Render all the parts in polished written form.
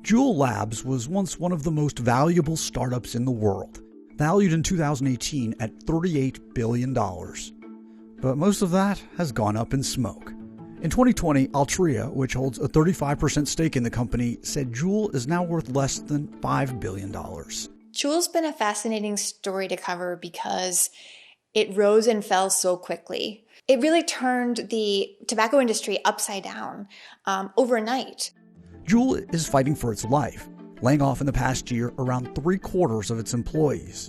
JUUL Labs was once one of the most valuable startups in the world, valued in 2018 at $38 billion. But most of that has gone up in smoke. In 2020, Altria, which holds a 35% stake in the company, said JUUL is now worth less than $5 billion. JUUL's been a fascinating story to cover because it rose and fell so quickly. It really turned the tobacco industry upside down overnight. JUUL is fighting for its life, laying off in the past year around 3/4 of its employees.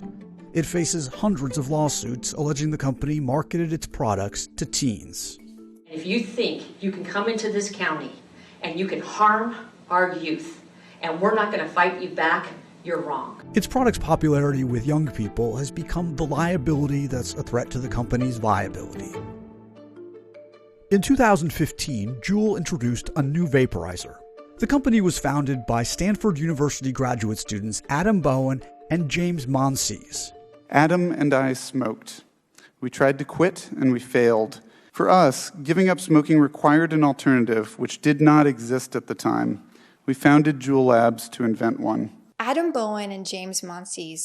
It faces hundreds of lawsuits alleging the company marketed its products to teens. If you think you can come into this county and you can harm our youth and we're not going to fight you back, you're wrong. Its product's popularity with young people has become the liability that's a threat to the company's viability. In 2015, JUUL introduced a new vaporizer. The company was founded by Stanford University graduate students Adam Bowen and James Maloney. Adam and I smoked. We tried to quit and we failed. For us, giving up smoking required an alternative which did not exist at the time. We founded JUUL Labs to invent one. Adam Bowen and James Maloney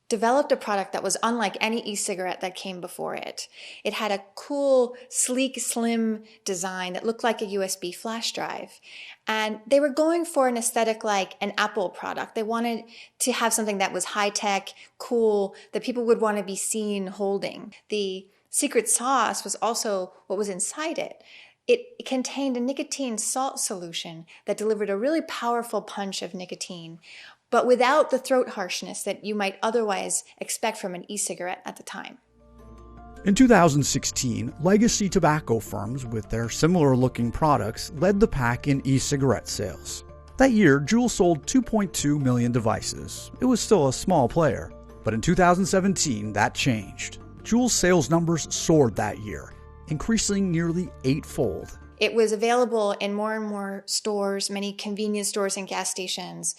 developed a product that was unlike any e-cigarette that came before it. It had a cool, sleek, slim design that looked like a USB flash drive. And they were going for an aesthetic like an Apple product. They wanted to have something that was high-tech, cool, that people would want to be seen holding. The secret sauce was also what was inside it. It contained a nicotine salt solution that delivered a really powerful punch of nicotine, but without the throat harshness that you might otherwise expect from an e-cigarette at the time. In 2016, legacy tobacco firms with their similar-looking products led the pack in e-cigarette sales. That year, JUUL sold 2.2 million devices. It was still a small player, but in 2017, that changed. JUUL's sales numbers soared that year, increasing nearly 8-fold. It was available in more and more stores, many convenience stores and gas stations,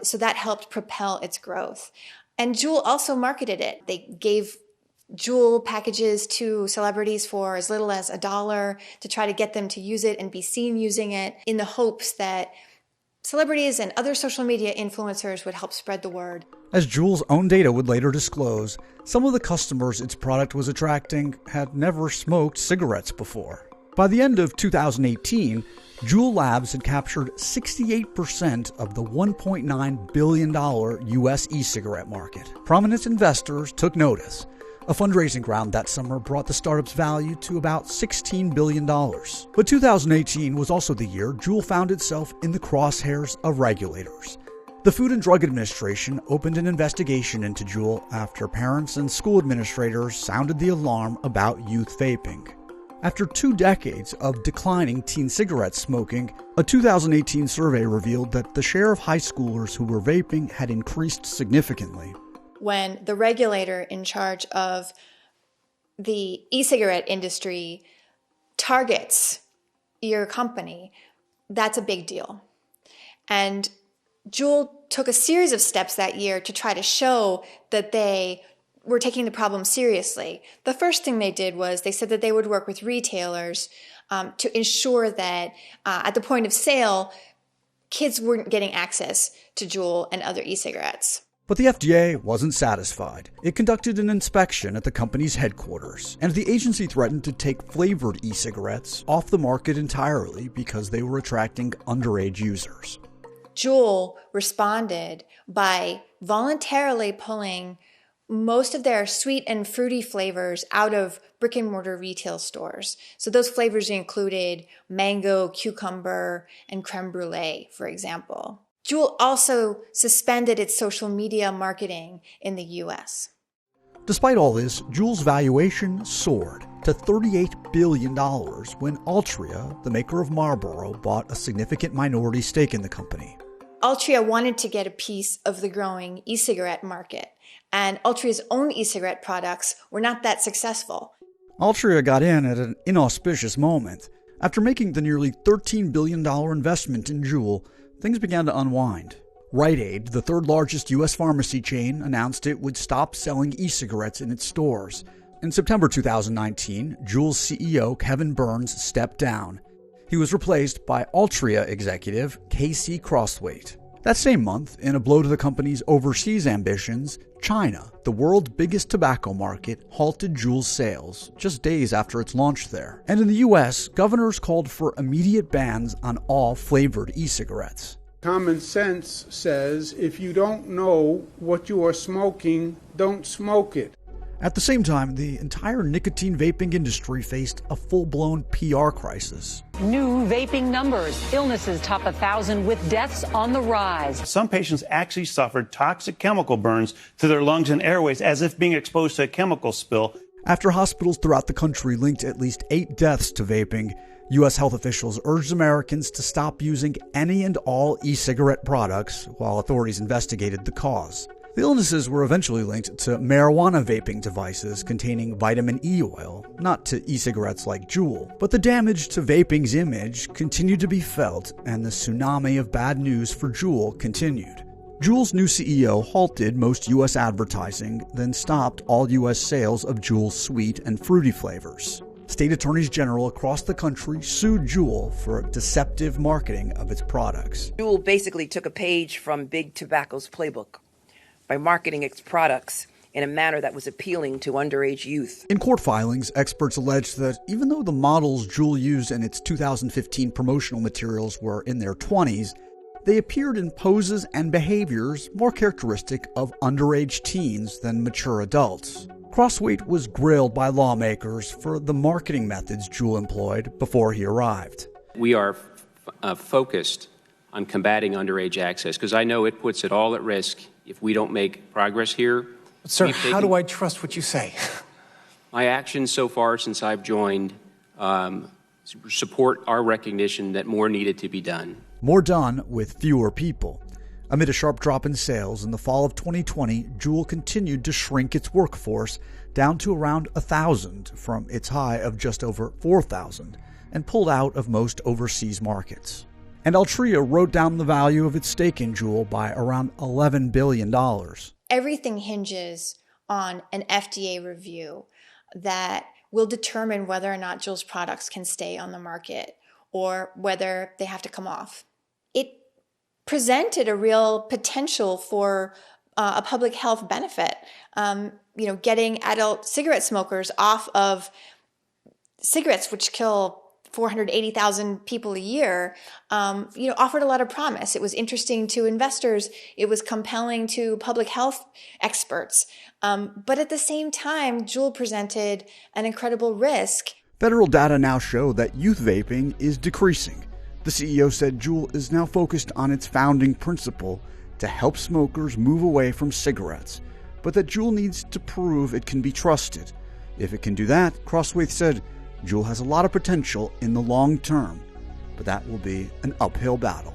so that helped propel its growth. And JUUL also marketed it. They gave JUUL packages to celebrities for as little as $1 to try to get them to use it and be seen using it in the hopes that celebrities and other social media influencers would help spread the word. As JUUL's own data would later disclose, some of the customers its product was attracting had never smoked cigarettes before. By the end of 2018, JUUL Labs had captured 68% of the $1.9 billion U.S. e-cigarette market. Prominent investors took notice. A fundraising round that summer brought the startup's value to about $16 billion. But 2018 was also the year JUUL found itself in the crosshairs of regulators. The Food and Drug Administration opened an investigation into JUUL after parents and school administrators sounded the alarm about youth vaping. After 2 decades of declining teen cigarette smoking, a 2018 survey revealed that the share of high schoolers who were vaping had increased significantly. When the regulator in charge of the e-cigarette industry targets your company, that's a big deal. And JUUL took a series of steps that year to try to show that they were taking the problem seriously. The first thing they did was they said that they would work with retailers to ensure that at the point of sale, kids weren't getting access to JUUL and other e-cigarettes. But the FDA wasn't satisfied. It conducted an inspection at the company's headquarters, and the agency threatened to take flavored e-cigarettes off the market entirely because they were attracting underage users. JUUL responded by voluntarily pulling most of their sweet and fruity flavors out of brick-and-mortar retail stores. So those flavors included mango, cucumber, and creme brulee, for example. JUUL also suspended its social media marketing in the U.S. Despite all this, JUUL's valuation soared to $38 billion when Altria, the maker of Marlboro, bought a significant minority stake in the company. Altria wanted to get a piece of the growing e-cigarette market, and Altria's own e-cigarette products were not that successful. Altria got in at an inauspicious moment. After making the nearly $13 billion investment in JUUL, things began to unwind. Rite Aid, the third largest U.S. pharmacy chain, announced it would stop selling e-cigarettes in its stores. In September 2019, JUUL's CEO Kevin Burns stepped down. He was replaced by Altria executive Casey Crosthwaite. That same month, in a blow to the company's overseas ambitions, China, the world's biggest tobacco market, halted JUUL's sales just days after its launch there. And in the US, governors called for immediate bans on all flavored e-cigarettes. Common sense says if you don't know what you are smoking, don't smoke it. At the same time, the entire nicotine vaping industry faced a full-blown PR crisis. New vaping numbers. Illnesses top 1,000 with deaths on the rise. Some patients actually suffered toxic chemical burns to their lungs and airways as if being exposed to a chemical spill. After hospitals throughout the country linked at least 8 deaths to vaping, U.S. health officials urged Americans to stop using any and all e-cigarette products while authorities investigated the cause. The illnesses were eventually linked to marijuana vaping devices containing vitamin E oil, not to e-cigarettes like JUUL. But the damage to vaping's image continued to be felt, and the tsunami of bad news for JUUL continued. JUUL's new CEO halted most U.S. advertising, then stopped all U.S. sales of JUUL's sweet and fruity flavors. State attorneys general across the country sued JUUL for deceptive marketing of its products. JUUL basically took a page from Big Tobacco's playbook by marketing its products in a manner that was appealing to underage youth. In court filings, experts alleged that even though the models JUUL used in its 2015 promotional materials were in their 20s, they appeared in poses and behaviors more characteristic of underage teens than mature adults. Crossweight was grilled by lawmakers for the marketing methods JUUL employed before he arrived. We are focused on combating underage access because I know it puts it all at risk if we don't make progress here. Sir, how do I trust what you say? My actions so far since I've joined support our recognition that more needed to be done. More done with fewer people. Amid a sharp drop in sales in the fall of 2020, JUUL continued to shrink its workforce down to around 1,000 from its high of just over 4,000 and pulled out of most overseas markets. And Altria wrote down the value of its stake in JUUL by around $11 billion. Everything hinges on an FDA review that will determine whether or not JUUL's products can stay on the market or whether they have to come off. It presented a real potential for a public health benefit. Getting adult cigarette smokers off of cigarettes, which kill 480,000 people a year, offered a lot of promise. It was interesting to investors. It was compelling to public health experts. But at the same time, JUUL presented an incredible risk. Federal data now show that youth vaping is decreasing. The CEO said JUUL is now focused on its founding principle to help smokers move away from cigarettes, but that JUUL needs to prove it can be trusted. If it can do that, Crossweight said, JUUL has a lot of potential in the long term, but that will be an uphill battle.